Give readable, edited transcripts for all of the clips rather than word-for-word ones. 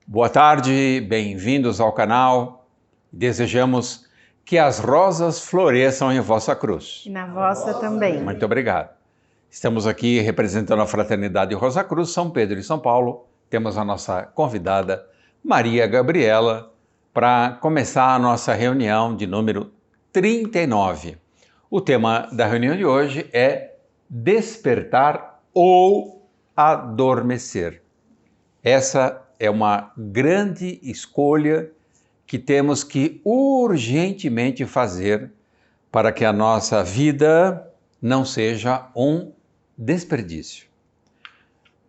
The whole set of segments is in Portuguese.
Boa tarde, bem-vindos ao canal. Desejamos que as rosas floresçam em vossa cruz. E na vossa também. Muito obrigado. Estamos aqui representando a Fraternidade Rosa Cruz, São Pedro e São Paulo. Temos a nossa convidada, Maria Gabriela, para começar a nossa reunião de número 39. O tema da reunião de hoje é despertar ou adormecer. Essa é uma grande escolha que temos que urgentemente fazer para que a nossa vida não seja um desperdício.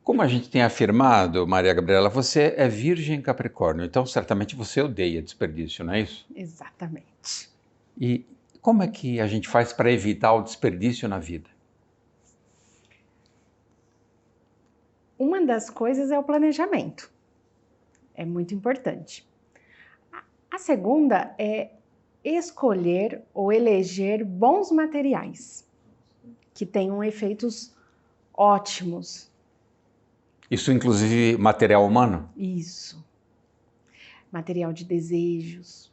Como a gente tem afirmado, Maria Gabriela, você é virgem Capricórnio, então certamente você odeia desperdício, não é isso? Exatamente. E como é que a gente faz para evitar o desperdício na vida? Uma das coisas é o planejamento. É muito importante. A segunda é escolher ou eleger bons materiais que tenham efeitos ótimos. Isso inclusive material humano? Isso. Material de desejos,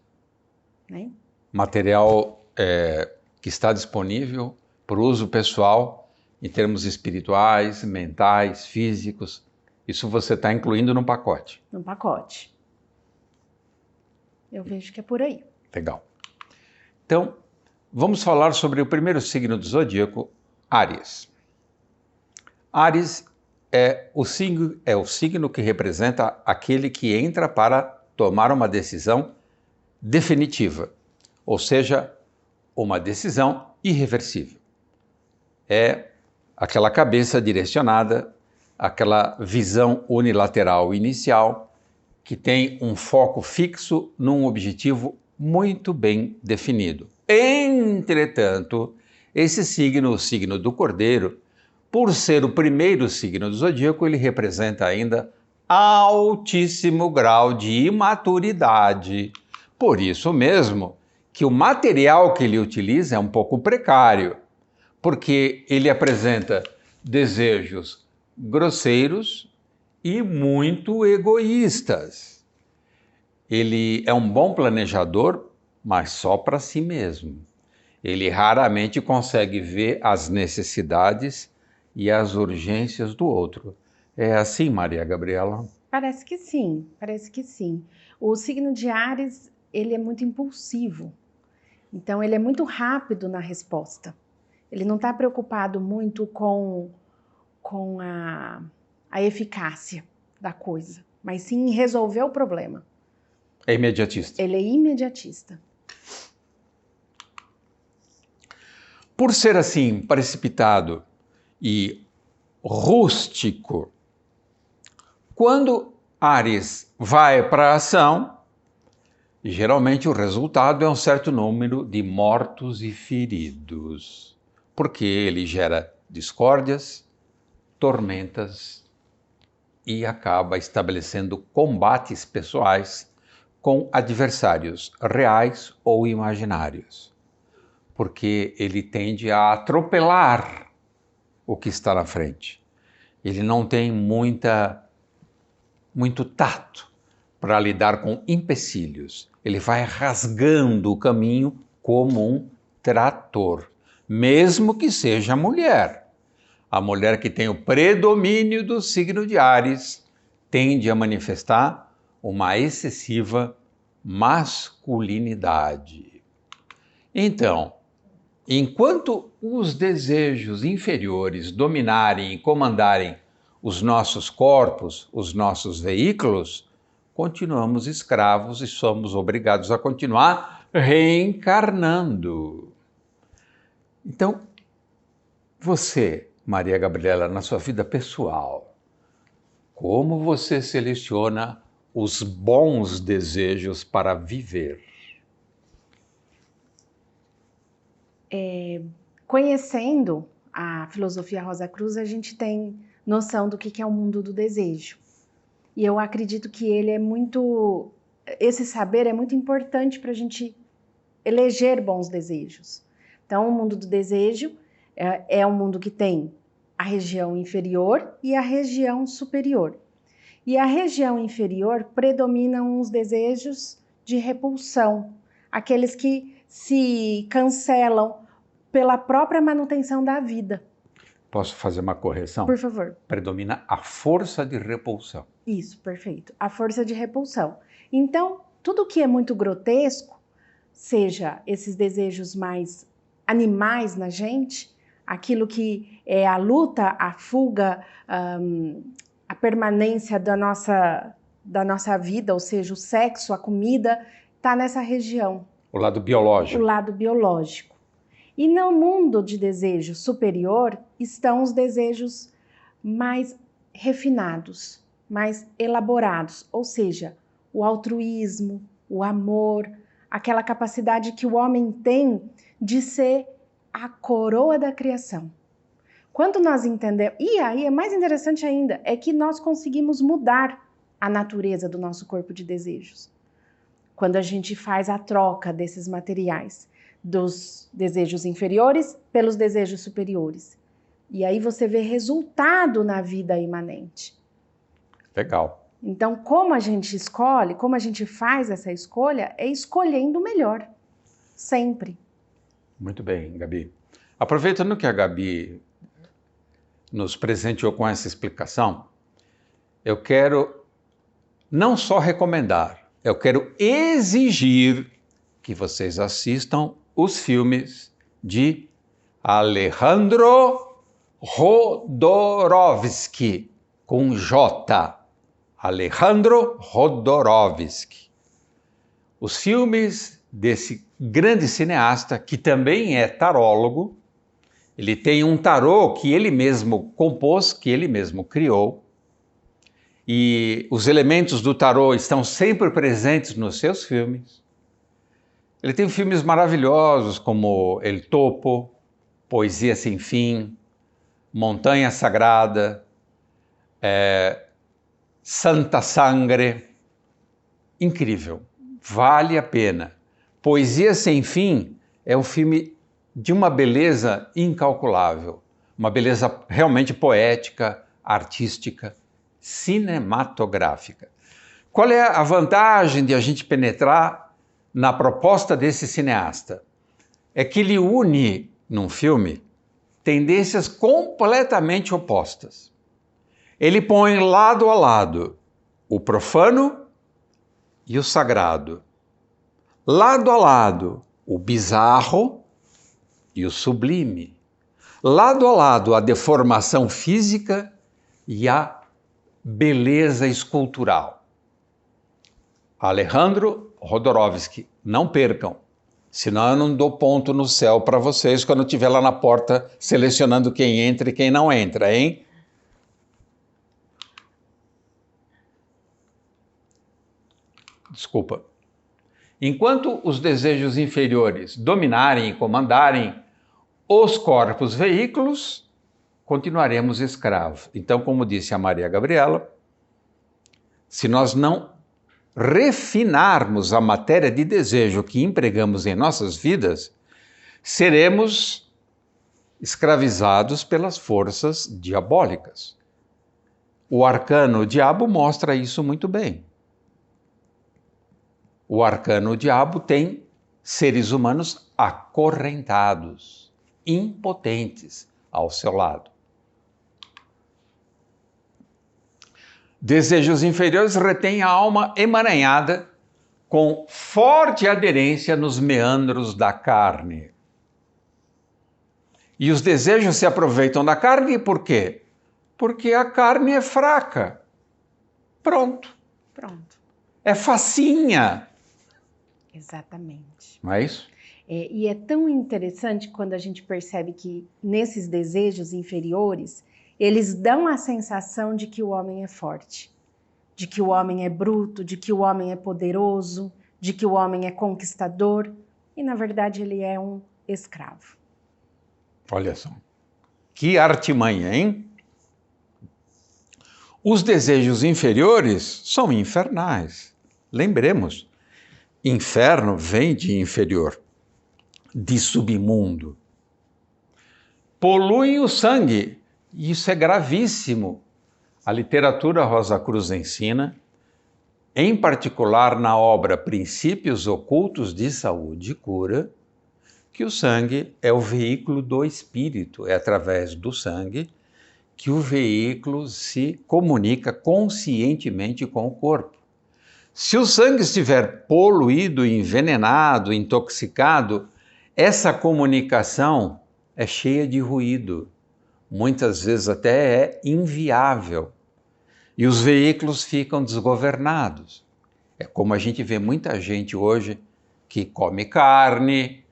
né? Material que está disponível para o uso pessoal em termos espirituais, mentais, físicos. Isso você está incluindo no pacote. No pacote. Eu vejo que é por aí. Legal. Então, vamos falar sobre o primeiro signo do zodíaco, Áries. Áries é o signo que representa aquele que entra para tomar uma decisão definitiva, ou seja, uma decisão irreversível. É aquela cabeça direcionada, aquela visão unilateral inicial, que tem um foco fixo num objetivo muito bem definido. Entretanto, esse signo, o signo do Cordeiro, por ser o primeiro signo do zodíaco, ele representa ainda altíssimo grau de imaturidade. Por isso mesmo que o material que ele utiliza é um pouco precário, porque ele apresenta desejos grosseiros e muito egoístas. Ele é um bom planejador, mas só para si mesmo. Ele raramente consegue ver as necessidades e as urgências do outro. É assim, Maria Gabriela? Parece que sim, parece que sim. O signo de Áries, ele é muito impulsivo. Então, ele é muito rápido na resposta. Ele não está preocupado muito com a eficácia da coisa, mas sim em resolver o problema. É imediatista. Ele é imediatista. Por ser assim, precipitado e rústico, quando Áries vai para a ação, geralmente o resultado é um certo número de mortos e feridos, porque ele gera discórdias, tormentas e acaba estabelecendo combates pessoais com adversários reais ou imaginários, porque ele tende a atropelar o que está na frente. Ele não tem muito tato para lidar com empecilhos. Ele vai rasgando o caminho como um trator, mesmo que seja mulher. A mulher que tem o predomínio do signo de Áries tende a manifestar uma excessiva masculinidade. Então, enquanto os desejos inferiores dominarem e comandarem os nossos corpos, os nossos veículos, continuamos escravos e somos obrigados a continuar reencarnando. Então, você, Maria Gabriela, na sua vida pessoal, como você seleciona os bons desejos para viver? Conhecendo a filosofia Rosa Cruz, a gente tem noção do que é o mundo do desejo. E eu acredito que esse saber é muito importante para a gente eleger bons desejos. Então, o mundo do desejo é um mundo que tem a região inferior e a região superior. E a região inferior predominam os desejos de repulsão, aqueles que se cancelam pela própria manutenção da vida. Posso fazer uma correção? Por favor. Predomina a força de repulsão. Isso, perfeito. A força de repulsão. Então, tudo que é muito grotesco, seja esses desejos mais animais na gente, aquilo que é a luta, a fuga, a permanência da nossa vida, ou seja, o sexo, a comida, está nessa região. O lado biológico. O lado biológico. E no mundo de desejo superior estão os desejos mais refinados, mais elaborados, ou seja, o altruísmo, o amor, aquela capacidade que o homem tem de ser a coroa da criação. Quando nós entendemos, e aí é mais interessante ainda, é que nós conseguimos mudar a natureza do nosso corpo de desejos. Quando a gente faz a troca desses materiais, dos desejos inferiores pelos desejos superiores. E aí você vê resultado na vida imanente. Legal. Então, como a gente escolhe, como a gente faz essa escolha, é escolhendo o melhor. Sempre. Muito bem, Gabi. Aproveitando que a Gabi nos presenteou com essa explicação, eu quero não só recomendar, eu quero exigir que vocês assistam os filmes de Alejandro Jodorowsky, com J. Alejandro Jodorowsky. Os filmes desse grande cineasta, que também é tarólogo, ele tem um tarô que ele mesmo compôs, que ele mesmo criou, e os elementos do tarô estão sempre presentes nos seus filmes. Ele tem filmes maravilhosos como El Topo, Poesia Sem Fim, Montanha Sagrada, Santa Sangre. Incrível, vale a pena. Poesia Sem Fim é um filme de uma beleza incalculável, uma beleza realmente poética, artística, cinematográfica. Qual é a vantagem de a gente penetrar na proposta desse cineasta? É que ele une, num filme, tendências completamente opostas. Ele põe lado a lado o profano e o sagrado. Lado a lado, o bizarro e o sublime. Lado a lado, a deformação física e a beleza escultural. Alejandro Jodorowsky, não percam, senão eu não dou ponto no céu para vocês quando eu estiver lá na porta selecionando quem entra e quem não entra, hein? Desculpa. Enquanto os desejos inferiores dominarem e comandarem os corpos veículos, continuaremos escravos. Então, como disse a Maria Gabriela, se nós não refinarmos a matéria de desejo que empregamos em nossas vidas, seremos escravizados pelas forças diabólicas. O arcano diabo mostra isso muito bem. O arcano diabo tem seres humanos acorrentados, impotentes ao seu lado. Desejos inferiores retêm a alma emaranhada com forte aderência nos meandros da carne. E os desejos se aproveitam da carne por quê? Porque a carne é fraca. Pronto. Pronto. É facinha. Exatamente. Não é isso? E é tão interessante quando a gente percebe que nesses desejos inferiores, eles dão a sensação de que o homem é forte, de que o homem é bruto, de que o homem é poderoso, de que o homem é conquistador, e na verdade ele é um escravo. Olha só, que artimanha, hein? Os desejos inferiores são infernais. Lembremos, inferno vem de inferior, de submundo. Poluem o sangue, isso é gravíssimo. A literatura Rosa Cruz ensina, em particular na obra Princípios Ocultos de Saúde e Cura, que o sangue é o veículo do espírito, é através do sangue que o veículo se comunica conscientemente com o corpo. Se o sangue estiver poluído, envenenado, intoxicado, essa comunicação é cheia de ruído, muitas vezes até é inviável, e os veículos ficam desgovernados. É como a gente vê muita gente hoje que come carne,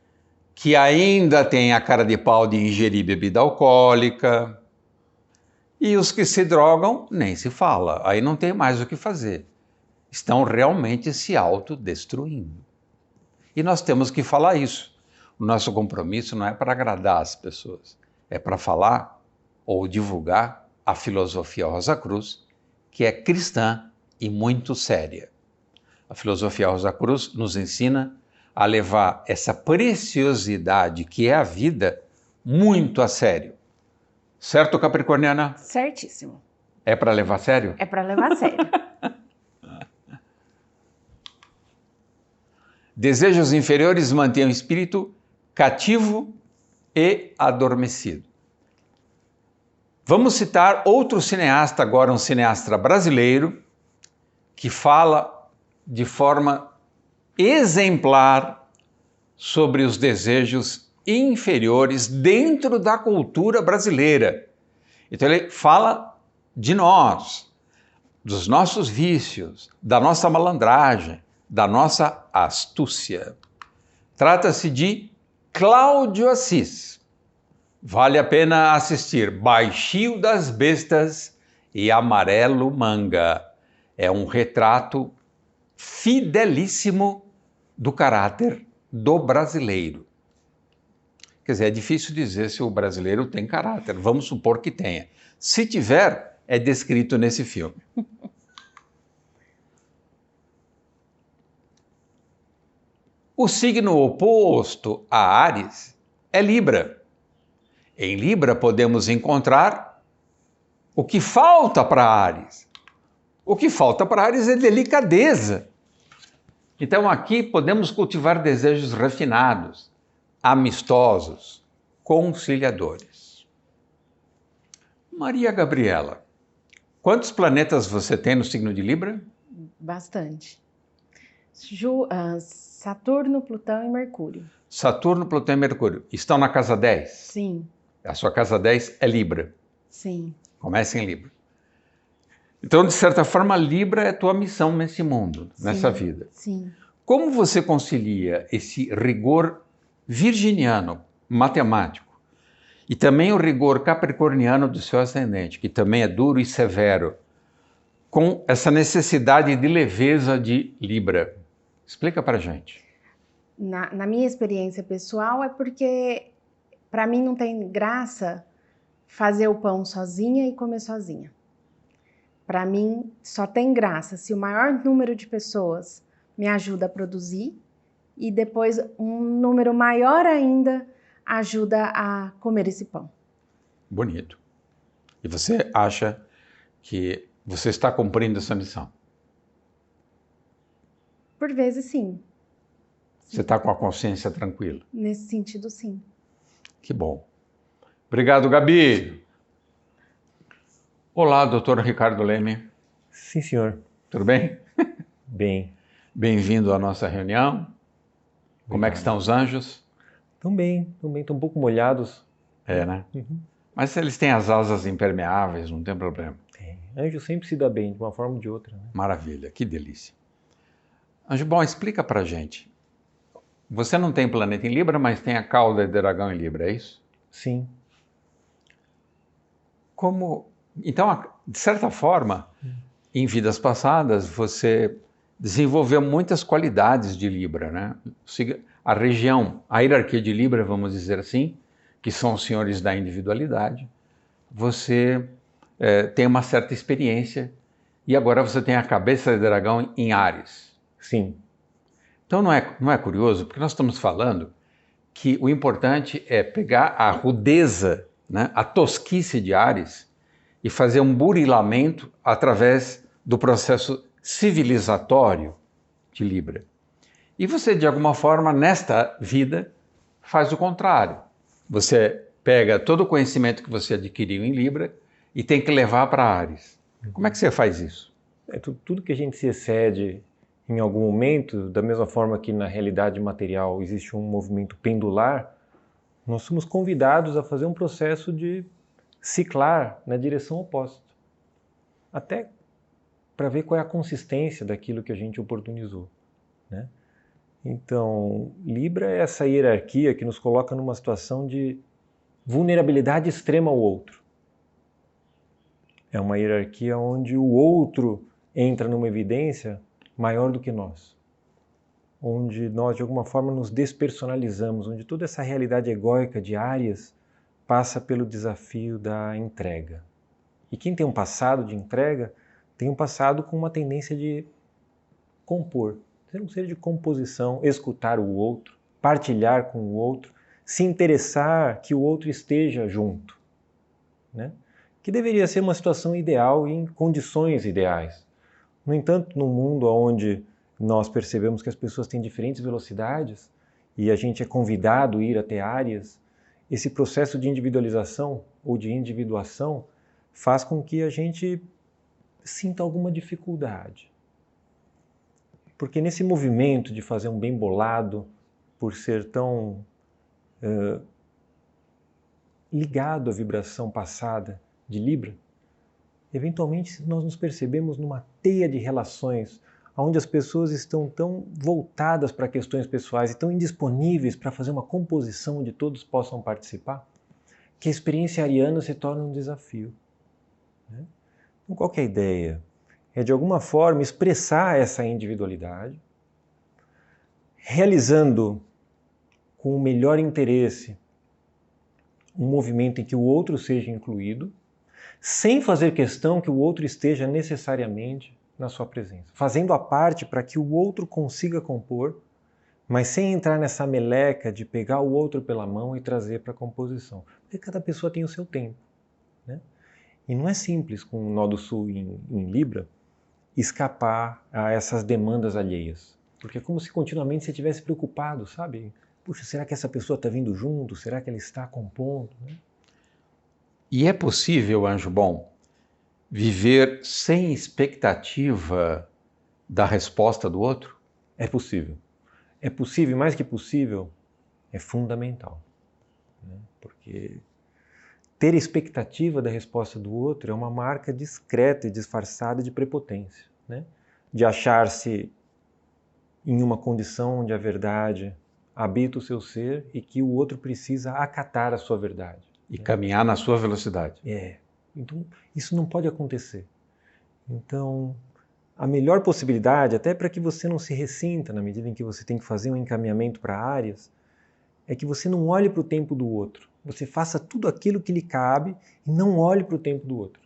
que ainda tem a cara de pau de ingerir bebida alcoólica, e os que se drogam nem se fala, aí não tem mais o que fazer. Estão realmente se autodestruindo. E nós temos que falar isso. O nosso compromisso não é para agradar as pessoas, é para falar ou divulgar a filosofia Rosa Cruz, que é cristã e muito séria. A filosofia Rosa Cruz nos ensina a levar essa preciosidade que é a vida muito a sério. Certo, Capricorniana? Certíssimo. É para levar a sério? É para levar a sério. Desejos inferiores mantêm o espírito cativo e adormecido. Vamos citar outro cineasta, agora um cineasta brasileiro, que fala de forma exemplar sobre os desejos inferiores dentro da cultura brasileira. Então ele fala de nós, dos nossos vícios, da nossa malandragem, da nossa astúcia. Trata-se de Cláudio Assis. Vale a pena assistir Baixio das Bestas e Amarelo Manga. É um retrato fidelíssimo do caráter do brasileiro. Quer dizer, é difícil dizer se o brasileiro tem caráter. Vamos supor que tenha. Se tiver, é descrito nesse filme. O signo oposto a Áries é Libra. Em Libra podemos encontrar o que falta para Áries. O que falta para Áries é delicadeza. Então aqui podemos cultivar desejos refinados, amistosos, conciliadores. Maria Gabriela, quantos planetas você tem no signo de Libra? Bastante. Saturno, Plutão e Mercúrio. Saturno, Plutão e Mercúrio. Estão na casa 10? Sim. A sua casa 10 é Libra. Sim. Começa em Libra. Então, de certa forma, Libra é tua missão nesse mundo, nessa vida. Sim. Como você concilia esse rigor virginiano, matemático, e também o rigor capricorniano do seu ascendente, que também é duro e severo, com essa necessidade de leveza de Libra? Explica pra gente. Na minha experiência pessoal, é porque para mim não tem graça fazer o pão sozinha e comer sozinha. Para mim só tem graça se o maior número de pessoas me ajuda a produzir e depois um número maior ainda ajuda a comer esse pão. Bonito. E você acha que você está cumprindo essa missão? Por vezes, sim. Você está com a consciência tranquila? Nesse sentido, sim. Que bom. Obrigado, Gabi. Olá, doutor Ricardo Leme. Sim, senhor. Tudo bem? Bem. Bem-vindo à nossa reunião. Como é que estão os anjos? Estão bem, estão um pouco molhados. É, né? Uhum. Mas eles têm as asas impermeáveis, não tem problema. Anjo sempre se dá bem, de uma forma ou de outra. Né? Maravilha, que delícia. Anjo bom, explica pra gente. Você não tem planeta em Libra, mas tem a cauda de dragão em Libra, é isso? Sim. Como... Então, de certa forma, em vidas passadas, você desenvolveu muitas qualidades de Libra, né? A região, a hierarquia de Libra, vamos dizer assim, que são os senhores da individualidade, você tem uma certa experiência e agora você tem a cabeça de dragão em Áries. Sim. Então não é curioso? Porque nós estamos falando que o importante é pegar a rudeza, né, a tosquice de Áries e fazer um burilamento através do processo civilizatório de Libra. E você, de alguma forma, nesta vida, faz o contrário. Você pega todo o conhecimento que você adquiriu em Libra e tem que levar para Áries. Como é que você faz isso? Tudo que a gente se excede em algum momento, da mesma forma que na realidade material existe um movimento pendular, nós somos convidados a fazer um processo de ciclar na direção oposta. Até para ver qual é a consistência daquilo que a gente oportunizou, né? Então, Libra é essa hierarquia que nos coloca numa situação de vulnerabilidade extrema ao outro. É uma hierarquia onde o outro entra numa evidência maior do que nós. Onde nós, de alguma forma, nos despersonalizamos, onde toda essa realidade egóica de Áries passa pelo desafio da entrega. E quem tem um passado de entrega, tem um passado com uma tendência de compor, ser um ser de composição, escutar o outro, partilhar com o outro, se interessar que o outro esteja junto, né? Que deveria ser uma situação ideal em condições ideais. No entanto, num mundo onde nós percebemos que as pessoas têm diferentes velocidades e a gente é convidado a ir até áreas, esse processo de individualização ou de individuação faz com que a gente sinta alguma dificuldade. Porque nesse movimento de fazer um bem bolado, por ser tão ligado à vibração passada de Libra, eventualmente nós nos percebemos numa teia de relações onde as pessoas estão tão voltadas para questões pessoais e tão indisponíveis para fazer uma composição onde todos possam participar, que a experiência ariana se torna um desafio, né? Então, qual que é a ideia? É de alguma forma expressar essa individualidade, realizando com o melhor interesse um movimento em que o outro seja incluído, sem fazer questão que o outro esteja necessariamente na sua presença, fazendo a parte para que o outro consiga compor, mas sem entrar nessa meleca de pegar o outro pela mão e trazer para a composição. Porque cada pessoa tem o seu tempo, né? E não é simples, com o Nó do Sul em Libra, escapar a essas demandas alheias. Porque é como se continuamente você estivesse preocupado, sabe? Puxa, será que essa pessoa está vindo junto? Será que ela está compondo, né? E é possível, anjo bom, viver sem expectativa da resposta do outro? É possível. É possível, mais que possível, é fundamental, né? Porque ter expectativa da resposta do outro é uma marca discreta e disfarçada de prepotência, né? De achar-se em uma condição onde a verdade habita o seu ser e que o outro precisa acatar a sua verdade. E caminhar na sua velocidade. Então, isso não pode acontecer. Então, a melhor possibilidade, até para que você não se ressinta na medida em que você tem que fazer um encaminhamento para áreas, é que você não olhe para o tempo do outro. Você faça tudo aquilo que lhe cabe e não olhe para o tempo do outro.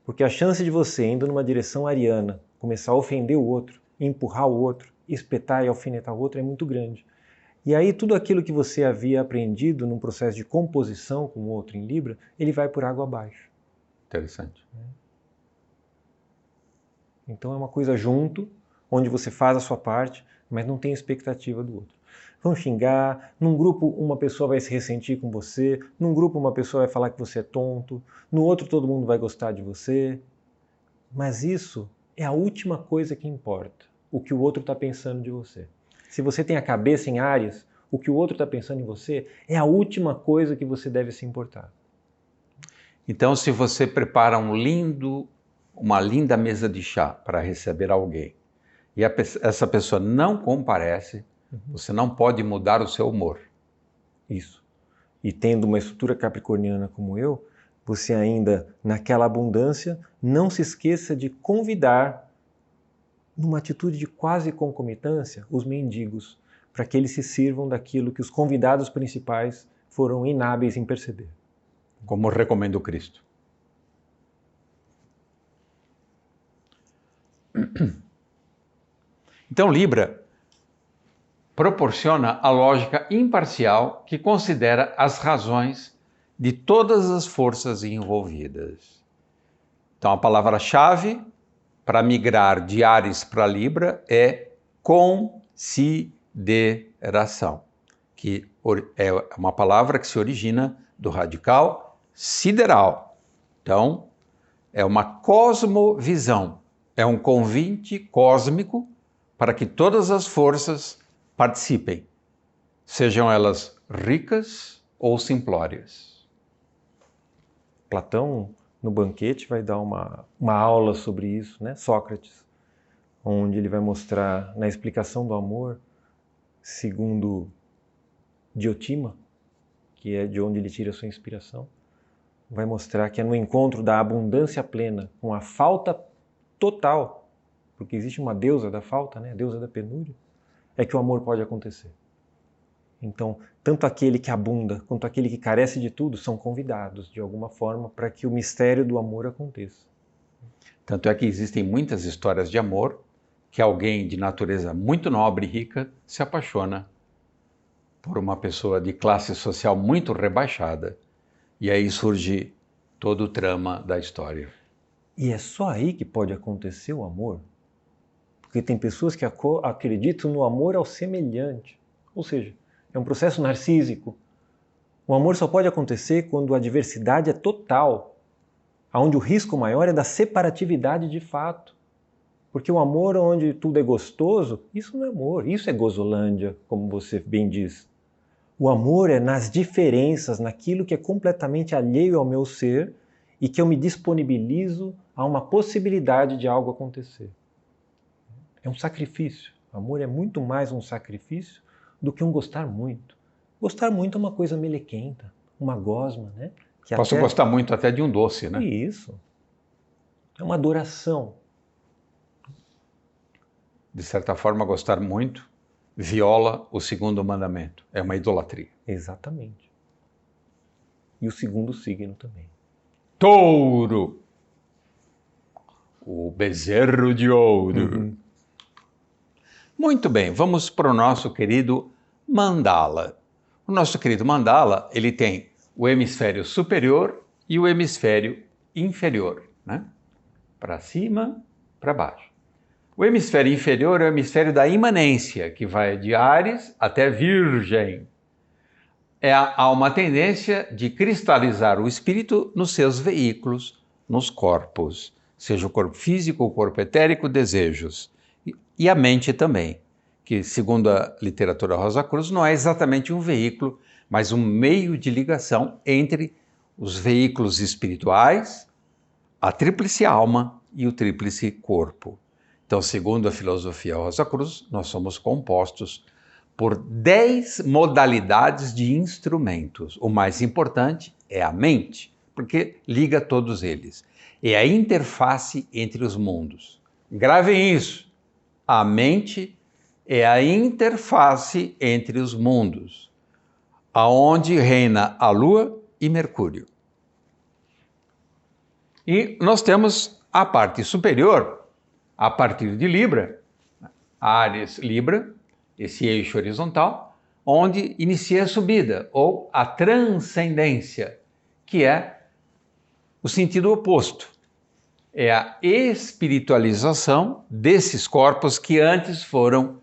Porque a chance de você, indo numa direção ariana, começar a ofender o outro, empurrar o outro, espetar e alfinetar o outro é muito grande. E aí tudo aquilo que você havia aprendido num processo de composição com o outro em Libra, ele vai por água abaixo. Interessante. Então é uma coisa junto, onde você faz a sua parte, mas não tem expectativa do outro. Vão xingar, num grupo uma pessoa vai se ressentir com você, num grupo uma pessoa vai falar que você é tonto, no outro todo mundo vai gostar de você. Mas isso é a última coisa que importa, o que o outro está pensando de você. Se você tem a cabeça em Áries, o que o outro está pensando em você é a última coisa que você deve se importar. Então, se você prepara uma linda mesa de chá para receber alguém e essa pessoa não comparece, você não pode mudar o seu humor. Isso. E tendo uma estrutura capricorniana como eu, você ainda, naquela abundância, não se esqueça de convidar, numa atitude de quase concomitância, os mendigos, para que eles se sirvam daquilo que os convidados principais foram inábeis em perceber. Como recomenda o Cristo. Então, Libra proporciona a lógica imparcial que considera as razões de todas as forças envolvidas. Então a palavra-chave para migrar de Áries para Libra é consideração, que é uma palavra que se origina do radical sideral. Então, é uma cosmovisão, é um convite cósmico para que todas as forças participem, sejam elas ricas ou simplórias. Platão, no banquete, vai dar uma aula sobre isso, né? Sócrates, onde ele vai mostrar na explicação do amor, segundo Diotima, que é de onde ele tira a sua inspiração, vai mostrar que é no encontro da abundância plena com a falta total, porque existe uma deusa da falta, né? A deusa da penúria, é que o amor pode acontecer. Então, tanto aquele que abunda quanto aquele que carece de tudo são convidados, de alguma forma, para que o mistério do amor aconteça. Tanto é que existem muitas histórias de amor que alguém de natureza muito nobre e rica se apaixona por uma pessoa de classe social muito rebaixada. E aí surge todo o trama da história. E é só aí que pode acontecer o amor? Porque tem pessoas que acreditam no amor ao semelhante. Ou seja, é um processo narcísico. O amor só pode acontecer quando a diversidade é total, onde o risco maior é da separatividade de fato. Porque o amor onde tudo é gostoso, isso não é amor, isso é gozolândia, como você bem diz. O amor é nas diferenças, naquilo que é completamente alheio ao meu ser e que eu me disponibilizo a uma possibilidade de algo acontecer. É um sacrifício. O amor é muito mais um sacrifício do que um gostar muito. Gostar muito é uma coisa melequenta, uma gosma, né? Que Posso gostar muito até de um doce, né? Isso. É uma adoração. De certa forma, gostar muito viola o segundo mandamento. É uma idolatria. Exatamente. E o segundo signo também. Touro! O bezerro de ouro. Muito bem, vamos para o nosso querido mandala. O nosso querido mandala, ele tem o hemisfério superior e o hemisfério inferior, né? Para cima, para baixo. O hemisfério inferior é o hemisfério da imanência, que vai de Áries até Virgem. Há uma tendência de cristalizar o espírito nos seus veículos, nos corpos, seja o corpo físico, o corpo etérico, desejos. E a mente também, que segundo a literatura Rosa Cruz não é exatamente um veículo, mas um meio de ligação entre os veículos espirituais, a tríplice alma e o tríplice corpo. Então, segundo a filosofia Rosa Cruz, nós somos compostos por 10 modalidades de instrumentos. O mais importante é a mente, porque liga todos eles. É a interface entre os mundos. Gravem isso. A mente é a interface entre os mundos, aonde reina a Lua e Mercúrio. E nós temos a parte superior, a partir de Libra, Áries, Libra, esse eixo horizontal, onde inicia a subida, ou a transcendência, que é o sentido oposto. É a espiritualização desses corpos que antes foram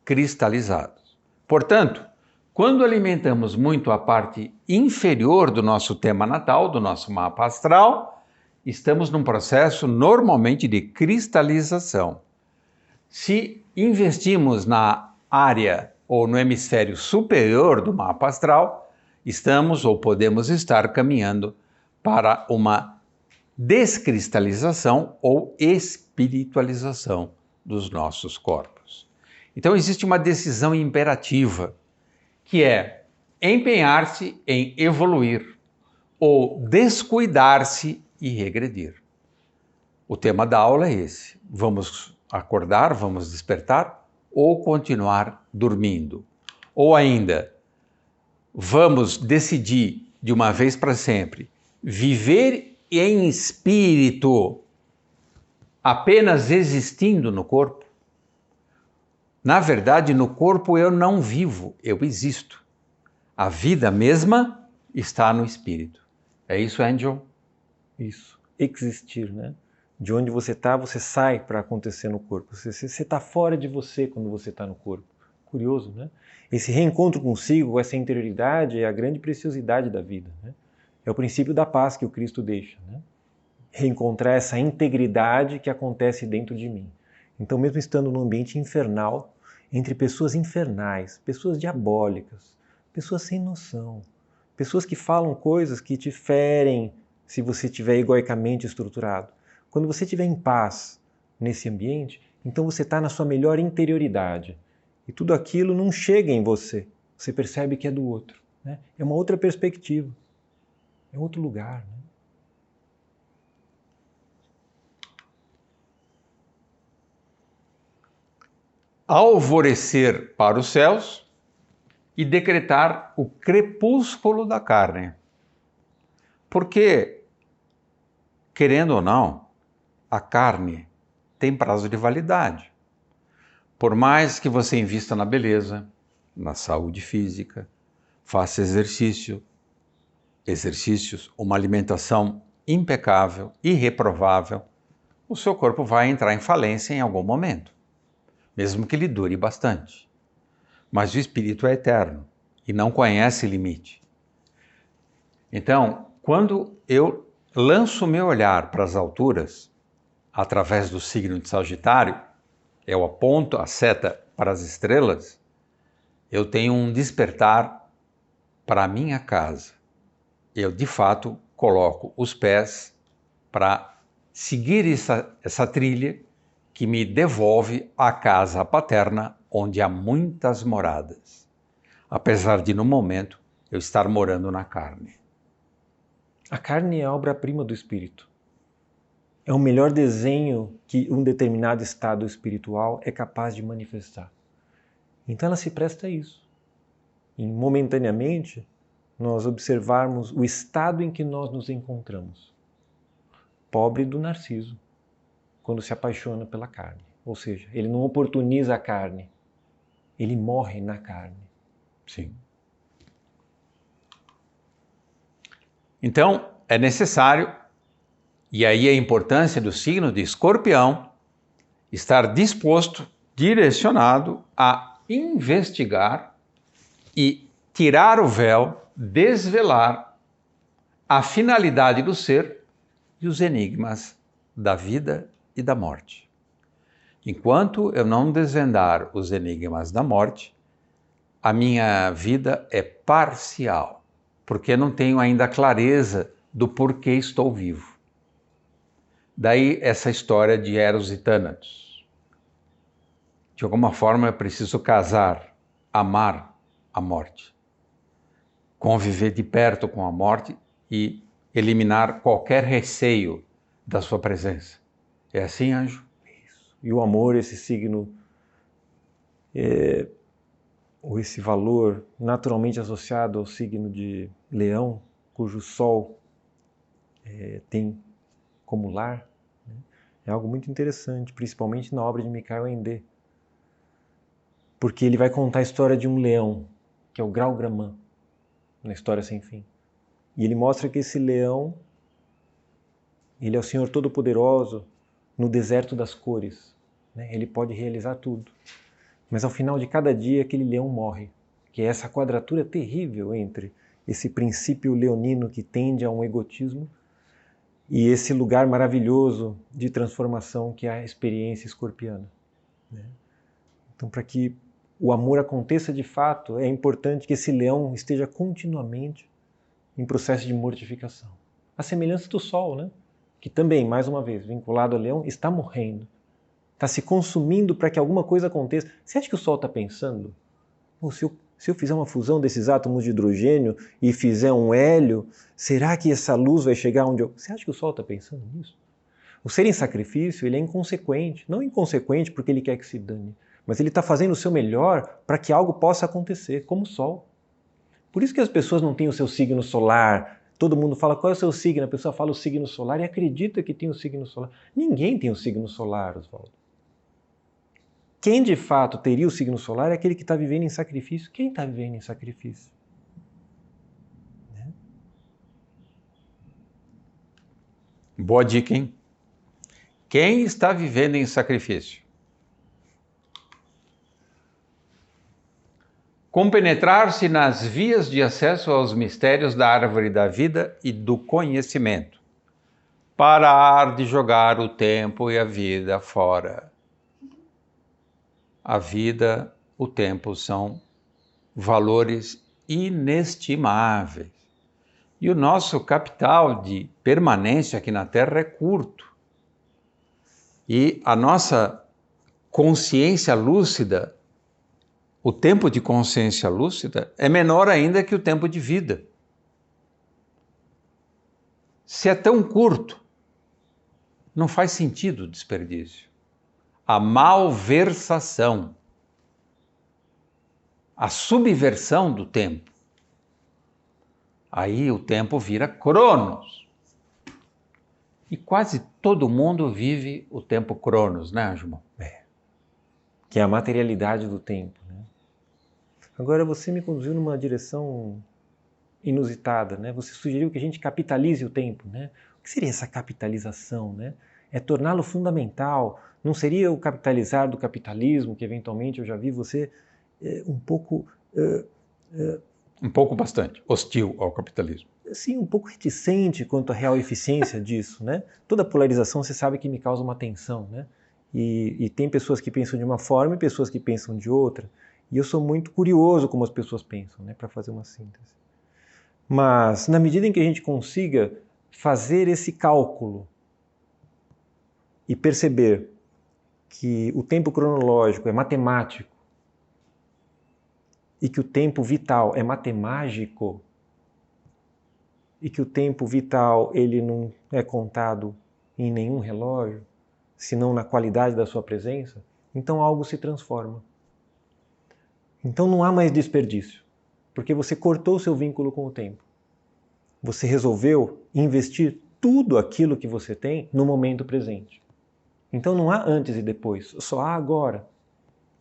cristalizados. Portanto, quando alimentamos muito a parte inferior do nosso tema natal, do nosso mapa astral, estamos num processo normalmente de cristalização. Se investimos na área ou no hemisfério superior do mapa astral, estamos ou podemos estar caminhando para uma descristalização ou espiritualização dos nossos corpos. Então existe uma decisão imperativa, que é empenhar-se em evoluir ou descuidar-se e regredir. O tema da aula é esse. Vamos acordar, vamos despertar ou continuar dormindo? Ou ainda, vamos decidir de uma vez para sempre viver em espírito apenas existindo no corpo? Na verdade, no corpo eu não vivo, eu existo. A vida mesma está no espírito. É isso, Angel? Isso. existir, né? De onde você está, você sai para acontecer no corpo. Você está fora de você quando você está no corpo. Curioso, né? Esse reencontro consigo, essa interioridade, é a grande preciosidade da vida, né? É o princípio da paz que o Cristo deixa, né? Reencontrar essa integridade que acontece dentro de mim. Então, mesmo estando num ambiente infernal, entre pessoas infernais, pessoas diabólicas, pessoas sem noção, pessoas que falam coisas que te ferem se você estiver egoicamente estruturado. Quando você estiver em paz nesse ambiente, então você está na sua melhor interioridade. E tudo aquilo não chega em você. Você percebe que é do outro, né? É uma outra perspectiva. É outro lugar, né? Alvorecer para os céus e decretar o crepúsculo da carne. Porque, querendo ou não, a carne tem prazo de validade. Por mais que você invista na beleza, na saúde física, faça exercícios, uma alimentação impecável, irreprovável, o seu corpo vai entrar em falência em algum momento, mesmo que ele dure bastante. Mas o espírito é eterno e não conhece limite. Então, quando eu lanço meu olhar para as alturas, através do signo de Sagitário, eu aponto a seta para as estrelas, eu tenho um despertar para a minha casa. Eu, de fato, coloco os pés para seguir essa trilha que me devolve à casa paterna, onde há muitas moradas, apesar de, no momento, eu estar morando na carne. A carne é a obra-prima do espírito. É o melhor desenho que um determinado estado espiritual é capaz de manifestar. Então ela se presta a isso. E momentaneamente, nós observarmos o estado em que nós nos encontramos. Pobre do Narciso, quando se apaixona pela carne. Ou seja, ele não oportuniza a carne, ele morre na carne. Sim. Então, é necessário, e aí a importância do signo de Escorpião, estar disposto, direcionado a investigar e tirar o véu, desvelar a finalidade do ser e os enigmas da vida e da morte. Enquanto eu não desvendar os enigmas da morte, a minha vida é parcial, porque não tenho ainda clareza do porquê estou vivo. Daí essa história de Eros e Thanatos. De alguma forma eu preciso casar, amar a morte, conviver de perto com a morte e eliminar qualquer receio da sua presença. É assim, Anjo? Isso. E o amor, esse signo, ou esse valor naturalmente associado ao signo de Leão, cujo Sol tem como lar, né? É algo muito interessante, principalmente na obra de Michael Ende, porque ele vai contar a história de um leão, que é o Grau-Gramã, na História Sem Fim. E ele mostra que esse leão, ele é o Senhor Todo-Poderoso no deserto das cores, né? Ele pode realizar tudo. Mas ao final de cada dia, aquele leão morre, que é essa quadratura terrível entre esse princípio leonino que tende a um egotismo e esse lugar maravilhoso de transformação que é a experiência escorpiana, né? Então, para que o amor aconteça de fato, é importante que esse leão esteja continuamente em processo de mortificação. A semelhança do Sol, né? Que também, mais uma vez, vinculado ao leão, está morrendo. Está se consumindo para que alguma coisa aconteça. Você acha que o Sol está pensando? Se eu fizer uma fusão desses átomos de hidrogênio e fizer um hélio, será que essa luz vai chegar onde eu... Você acha que o Sol está pensando nisso? O ser em sacrifício, ele é inconsequente. Não inconsequente porque ele quer que se dane, mas ele está fazendo o seu melhor para que algo possa acontecer, como o Sol. Por isso que as pessoas não têm o seu signo solar. Todo mundo fala, qual é o seu signo? A pessoa fala o signo solar e acredita que tem o signo solar. Ninguém tem o signo solar, Oswaldo. Quem de fato teria o signo solar é aquele que está vivendo em sacrifício. Quem está vivendo em sacrifício? Boa dica, hein? Quem está vivendo em sacrifício? Compenetrar-se nas vias de acesso aos mistérios da árvore da vida e do conhecimento. Parar de jogar o tempo e a vida fora. A vida, o tempo são valores inestimáveis. E o nosso capital de permanência aqui na Terra é curto. E a nossa consciência lúcida, o tempo de consciência lúcida, é menor ainda que o tempo de vida. Se é tão curto, não faz sentido o desperdício. A malversação, a subversão do tempo. Aí o tempo vira cronos. E quase todo mundo vive o tempo cronos, né, Anjumon? Que é a materialidade do tempo. Né? Agora você me conduziu numa direção inusitada, né? Você sugeriu que a gente capitalize o tempo, né? O que seria essa capitalização, né? É torná-lo fundamental. Não seria o capitalizar do capitalismo, que eventualmente eu já vi você um pouco... Um pouco bastante hostil ao capitalismo. Sim, um pouco reticente quanto à real eficiência disso, né? Toda polarização você sabe que me causa uma tensão, né? E tem pessoas que pensam de uma forma e pessoas que pensam de outra. E eu sou muito curioso como as pessoas pensam, né? Para fazer uma síntese. Mas na medida em que a gente consiga fazer esse cálculo e perceber que o tempo cronológico é matemático e que o tempo vital é matemágico e que o tempo vital ele não é contado em nenhum relógio, senão na qualidade da sua presença, então algo se transforma. Então não há mais desperdício, porque você cortou o seu vínculo com o tempo. Você resolveu investir tudo aquilo que você tem no momento presente. Então não há antes e depois, só há agora.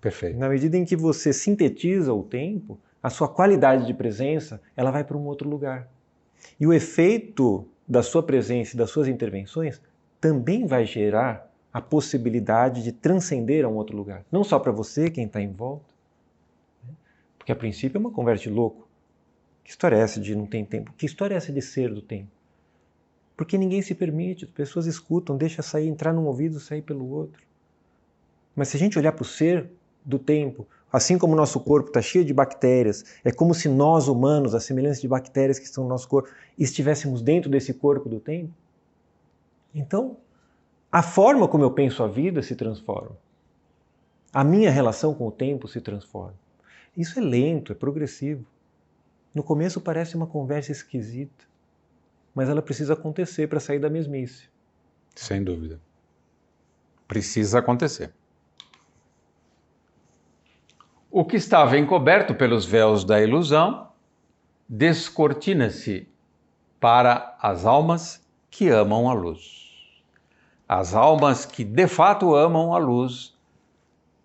Perfeito. Na medida em que você sintetiza o tempo, a sua qualidade de presença ela vai para um outro lugar. E o efeito da sua presença e das suas intervenções também vai gerar a possibilidade de transcender a um outro lugar. Não só para você, quem está em volta. Porque a princípio é uma conversa de louco. Que história é essa de não tem tempo? Que história é essa de ser do tempo? Porque ninguém se permite, as pessoas escutam, deixa sair, entrar num ouvido, sair pelo outro. Mas se a gente olhar para o ser do tempo, assim como o nosso corpo está cheio de bactérias, é como se nós humanos, a semelhança de bactérias que estão no nosso corpo, estivéssemos dentro desse corpo do tempo. Então, a forma como eu penso a vida se transforma. A minha relação com o tempo se transforma. Isso é lento, é progressivo. No começo parece uma conversa esquisita, mas ela precisa acontecer para sair da mesmice. Sem dúvida. Precisa acontecer. O que estava encoberto pelos véus da ilusão descortina-se para as almas que amam a luz. As almas que de fato amam a luz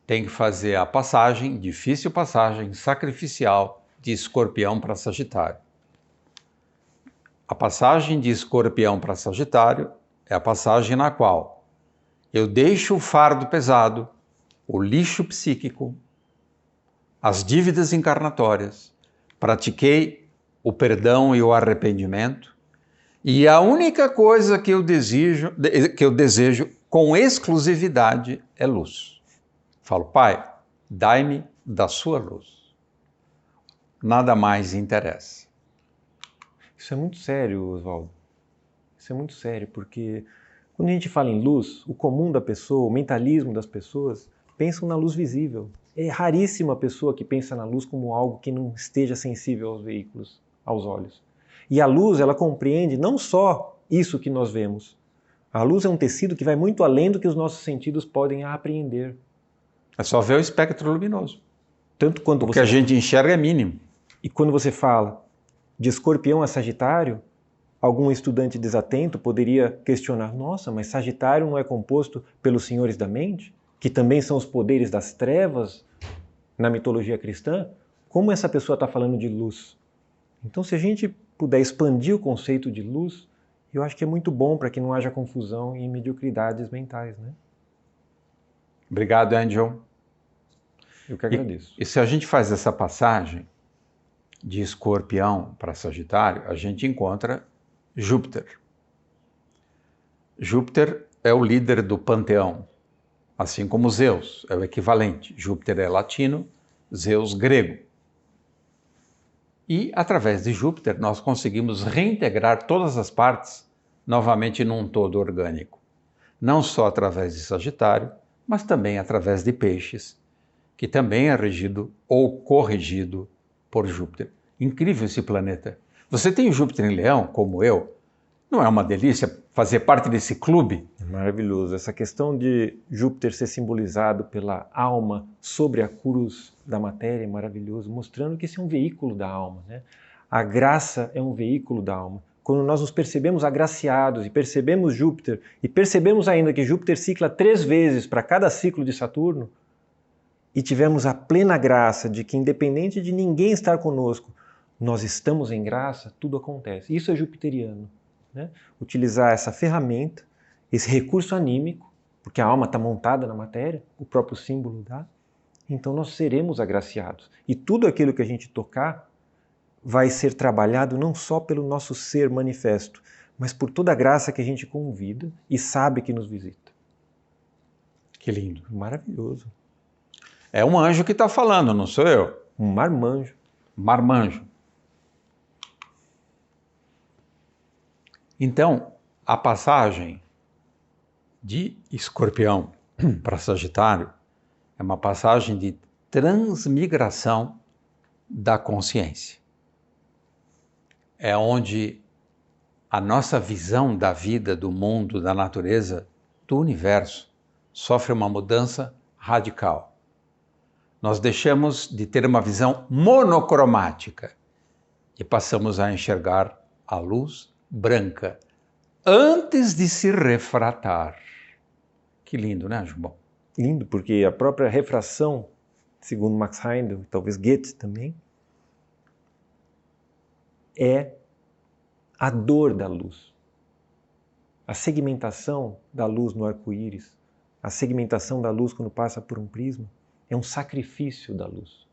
têm que fazer a passagem, difícil passagem, sacrificial, de Escorpião para Sagitário. A passagem de Escorpião para Sagitário é a passagem na qual eu deixo o fardo pesado, o lixo psíquico, as dívidas encarnatórias, pratiquei o perdão e o arrependimento, e a única coisa que eu desejo com exclusividade é luz. Falo, Pai, dai-me da sua luz. Nada mais interessa. Isso é muito sério, Oswaldo. Isso é muito sério, porque quando a gente fala em luz, o comum da pessoa, o mentalismo das pessoas, pensam na luz visível. É raríssima a pessoa que pensa na luz como algo que não esteja sensível aos veículos, aos olhos. E a luz, ela compreende não só isso que nós vemos. A luz é um tecido que vai muito além do que os nossos sentidos podem apreender. É só ver o espectro luminoso. Tanto quando o que a gente enxerga é mínimo. E quando você fala de Escorpião a Sagitário, algum estudante desatento poderia questionar, nossa, mas Sagitário não é composto pelos senhores da mente, que também são os poderes das trevas na mitologia cristã? Como essa pessoa está falando de luz? Então, se a gente puder expandir o conceito de luz, eu acho que é muito bom para que não haja confusão e mediocridades mentais, né? Obrigado, Angel. Eu que agradeço. E se a gente faz essa passagem de Escorpião para Sagitário, a gente encontra Júpiter. Júpiter é o líder do panteão, assim como Zeus é o equivalente. Júpiter é latino, Zeus grego. E, através de Júpiter, nós conseguimos reintegrar todas as partes novamente num todo orgânico. Não só através de Sagitário, mas também através de Peixes, que também é regido ou corrigido por Júpiter. Incrível esse planeta. Você tem Júpiter em Leão, como eu. Não é uma delícia fazer parte desse clube? Maravilhoso. Essa questão de Júpiter ser simbolizado pela alma sobre a cruz da matéria é maravilhoso, mostrando que esse é um veículo da alma, né? A graça é um veículo da alma. Quando nós nos percebemos agraciados e percebemos Júpiter, e percebemos ainda que Júpiter cicla 3 vezes para cada ciclo de Saturno, e tivemos a plena graça de que, independente de ninguém estar conosco, nós estamos em graça, tudo acontece. Isso é jupiteriano, né? Utilizar essa ferramenta, esse recurso anímico, porque a alma está montada na matéria, o próprio símbolo dá, então nós seremos agraciados. E tudo aquilo que a gente tocar vai ser trabalhado não só pelo nosso ser manifesto, mas por toda a graça que a gente convida e sabe que nos visita. Que lindo. Maravilhoso. É um anjo que está falando, não sou eu. Um marmanjo. Marmanjo. Então, a passagem de Escorpião para Sagitário é uma passagem de transmigração da consciência. É onde a nossa visão da vida, do mundo, da natureza, do universo, sofre uma mudança radical. Nós deixamos de ter uma visão monocromática e passamos a enxergar a luz branca antes de se refratar. Que lindo, né, Jubão? Lindo, porque a própria refração, segundo Max Heindel, talvez Goethe também, é a dor da luz. A segmentação da luz no arco-íris, a segmentação da luz quando passa por um prisma, é um sacrifício da luz.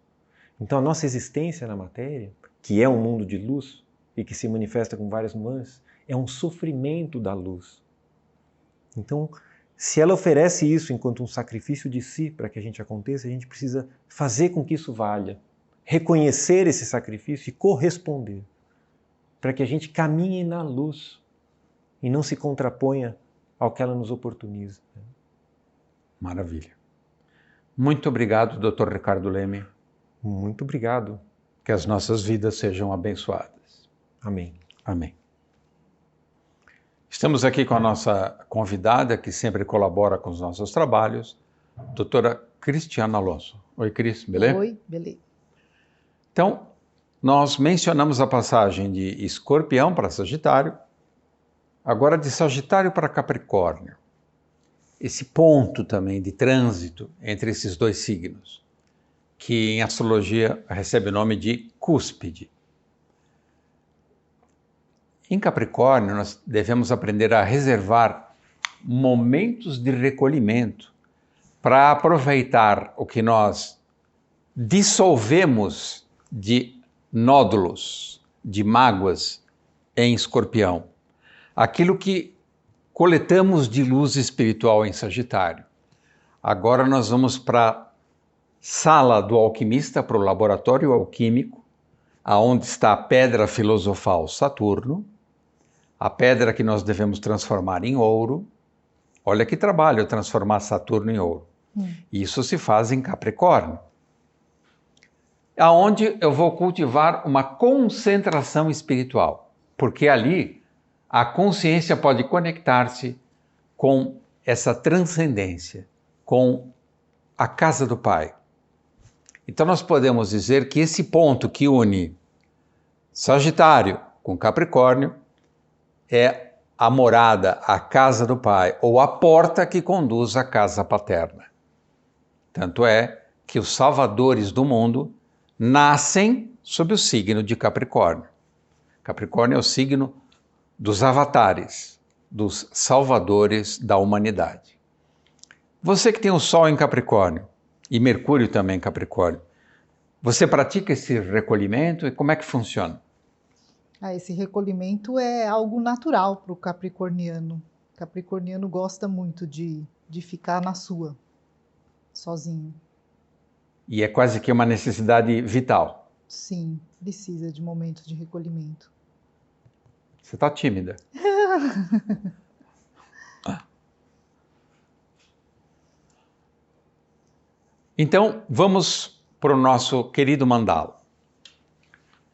Então a nossa existência na matéria, que é um mundo de luz e que se manifesta com várias nuances, é um sofrimento da luz. Então, se ela oferece isso enquanto um sacrifício de si para que a gente aconteça, a gente precisa fazer com que isso valha, reconhecer esse sacrifício e corresponder, para que a gente caminhe na luz e não se contraponha ao que ela nos oportuniza. Maravilha. Muito obrigado, Dr. Ricardo Leme. Muito obrigado. Que as nossas vidas sejam abençoadas. Amém. Amém. Estamos aqui com a nossa convidada, que sempre colabora com os nossos trabalhos, doutora Cristiana Alonso. Oi, Cris, beleza? Oi, beleza. Então, nós mencionamos a passagem de Escorpião para Sagitário, agora de Sagitário para Capricórnio. Esse ponto também de trânsito entre esses dois signos, que em astrologia recebe o nome de cúspide. Em Capricórnio, nós devemos aprender a reservar momentos de recolhimento para aproveitar o que nós dissolvemos de nódulos, de mágoas em Escorpião. Aquilo que coletamos de luz espiritual em Sagitário. Agora nós vamos para a sala do alquimista, para o laboratório alquímico, aonde está a pedra filosofal Saturno, a pedra que nós devemos transformar em ouro. Olha que trabalho transformar Saturno em ouro. Isso se faz em Capricórnio. Aonde eu vou cultivar uma concentração espiritual, porque ali a consciência pode conectar-se com essa transcendência, com a casa do Pai. Então nós podemos dizer que esse ponto que une Sagitário com Capricórnio é a morada, a casa do Pai, ou a porta que conduz à casa paterna. Tanto é que os salvadores do mundo nascem sob o signo de Capricórnio. Capricórnio é o signo dos avatares, dos salvadores da humanidade. Você que tem o Sol em Capricórnio e Mercúrio também em Capricórnio, você pratica esse recolhimento e como é que funciona? Esse recolhimento é algo natural para o capricorniano. O capricorniano gosta muito de ficar na sua, sozinho. E é quase que uma necessidade vital. Sim, precisa de momentos de recolhimento. Você está tímida. Então, vamos para o nosso querido mandala.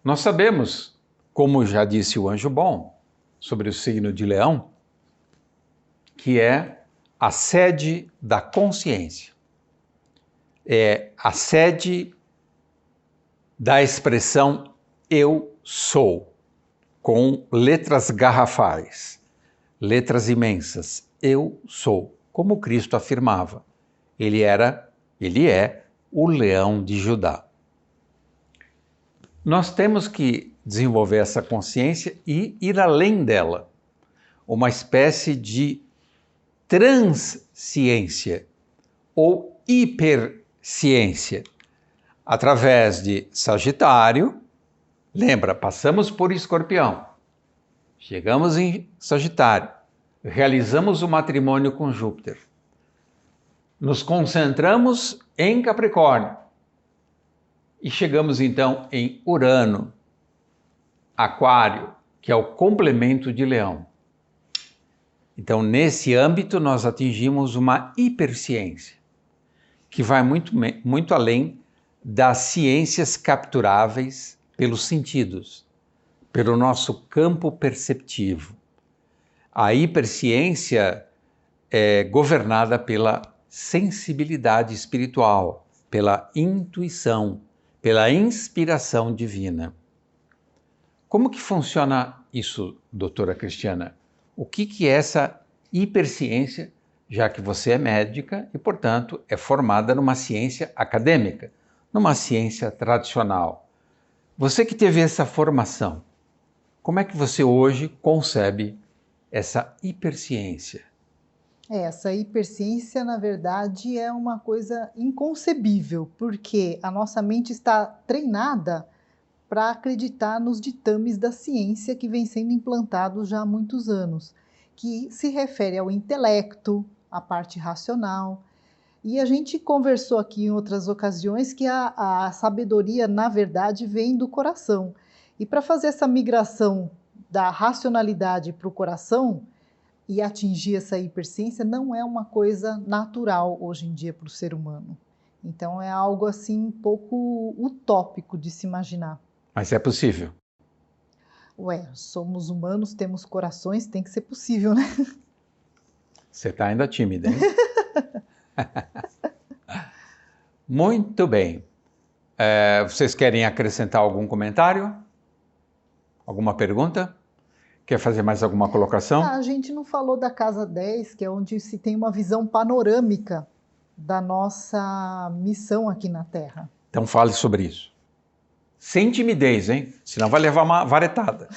Nós sabemos, como já disse o Anjo Bom, sobre o signo de Leão, que é a sede da consciência. É a sede da expressão eu sou, com letras garrafais, letras imensas. Eu sou, como Cristo afirmava. Ele é o leão de Judá. Nós temos que desenvolver essa consciência e ir além dela. Uma espécie de transciência ou hiperciência. Através de Sagitário, lembra, passamos por Escorpião, chegamos em Sagitário, realizamos o matrimônio com Júpiter. Nos concentramos em Capricórnio e chegamos então em Urano, Aquário, que é o complemento de Leão. Então, nesse âmbito, nós atingimos uma hiperciência, que vai muito além das ciências capturáveis pelos sentidos, pelo nosso campo perceptivo. A hiperciência é governada pela sensibilidade espiritual, pela intuição, pela inspiração divina. Como que funciona isso, doutora Cristiana? O que é essa hiperciência, já que você é médica e, portanto, é formada numa ciência acadêmica, numa ciência tradicional? Você que teve essa formação, como é que você hoje concebe essa hiperciência? Essa hiperciência, na verdade, é uma coisa inconcebível, porque a nossa mente está treinada para acreditar nos ditames da ciência que vem sendo implantados já há muitos anos, que se refere ao intelecto, à parte racional. E a gente conversou aqui em outras ocasiões que a sabedoria, na verdade, vem do coração. E para fazer essa migração da racionalidade para o coração e atingir essa hiperciência não é uma coisa natural hoje em dia para o ser humano. Então é algo assim um pouco utópico de se imaginar. Mas é possível. Somos humanos, temos corações, tem que ser possível, né? Você está ainda tímida, hein? Muito bem. Vocês querem acrescentar algum comentário? Alguma pergunta? Quer fazer mais alguma colocação? A gente não falou da casa 10, que é onde se tem uma visão panorâmica da nossa missão aqui na Terra. Então fale sobre isso. Sem timidez, hein? Senão vai levar uma varetada.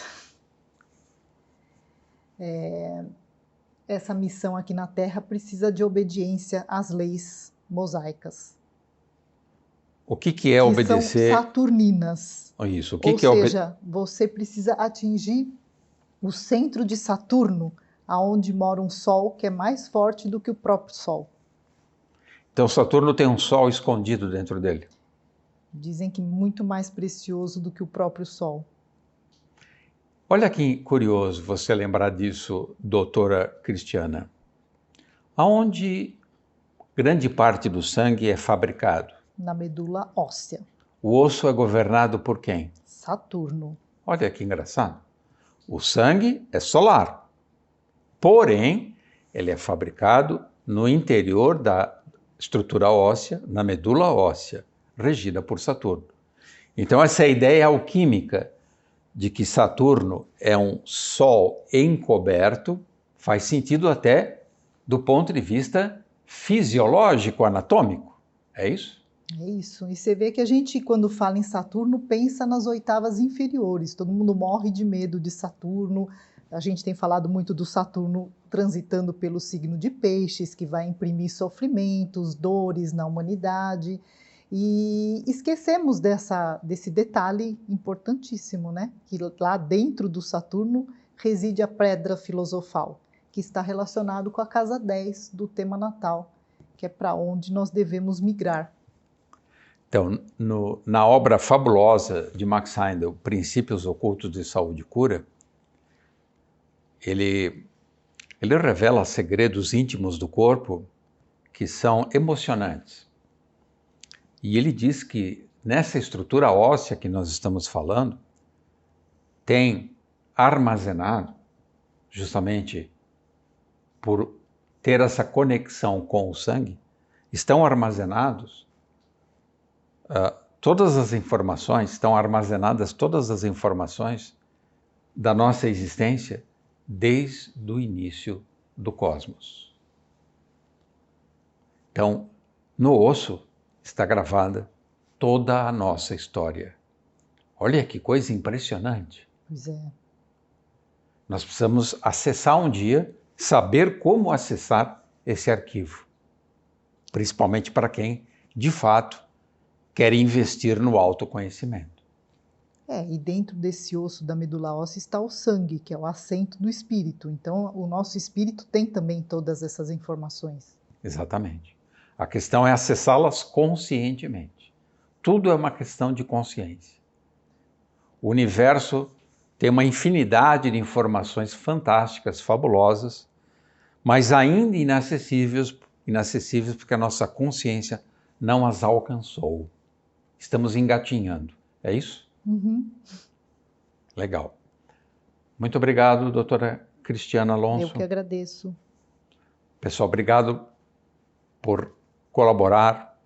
Essa missão aqui na Terra precisa de obediência às leis mosaicas. O que é obedecer? São saturninas. Isso. Ou seja, você precisa atingir o centro de Saturno, aonde mora um Sol que é mais forte do que o próprio Sol. Então Saturno tem um Sol escondido dentro dele. Dizem que muito mais precioso do que o próprio Sol. Olha que curioso você lembrar disso, doutora Cristiana. Aonde grande parte do sangue é fabricado? Na medula óssea. O osso é governado por quem? Saturno. Olha que engraçado. O sangue é solar, porém, ele é fabricado no interior da estrutura óssea, na medula óssea, regida por Saturno. Então, essa ideia alquímica de que Saturno é um Sol encoberto faz sentido até do ponto de vista fisiológico, anatômico. É isso? É isso. E você vê que a gente, quando fala em Saturno, pensa nas oitavas inferiores. Todo mundo morre de medo de Saturno. A gente tem falado muito do Saturno transitando pelo signo de Peixes, que vai imprimir sofrimentos, dores na humanidade. E esquecemos desse detalhe importantíssimo, né? Que lá dentro do Saturno reside a pedra filosofal, que está relacionado com a casa 10 do tema natal, que é para onde nós devemos migrar. Então, na obra fabulosa de Max Heindel, Princípios Ocultos de Saúde e Cura, ele revela segredos íntimos do corpo que são emocionantes. E ele diz que nessa estrutura óssea que nós estamos falando, tem armazenado, justamente por ter essa conexão com o sangue, estão armazenadas todas as informações da nossa existência desde o início do cosmos. Então, no osso está gravada toda a nossa história. Olha que coisa impressionante. Pois é. Nós precisamos acessar um dia, saber como acessar esse arquivo. Principalmente para quem, de fato, quer investir no autoconhecimento. E dentro desse osso da medula óssea está o sangue, que é o assento do espírito. Então, o nosso espírito tem também todas essas informações. Exatamente. A questão é acessá-las conscientemente. Tudo é uma questão de consciência. O universo tem uma infinidade de informações fantásticas, fabulosas, mas ainda inacessíveis porque a nossa consciência não as alcançou. Estamos engatinhando. É isso? Uhum. Legal. Muito obrigado, doutora Cristiana Alonso. Eu que agradeço. Pessoal, obrigado por colaborar,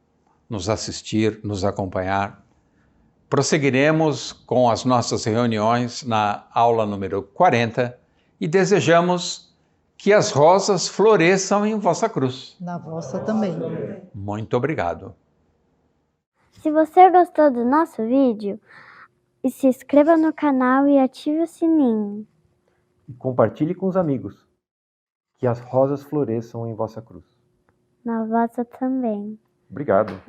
nos assistir, nos acompanhar. Prosseguiremos com as nossas reuniões na aula número 40 e desejamos que as rosas floresçam em vossa cruz. Na vossa também. Muito obrigado. Se você gostou do nosso vídeo, se inscreva no canal e ative o sininho. E compartilhe com os amigos. Que as rosas floresçam em vossa cruz. Na vossa também. Obrigado.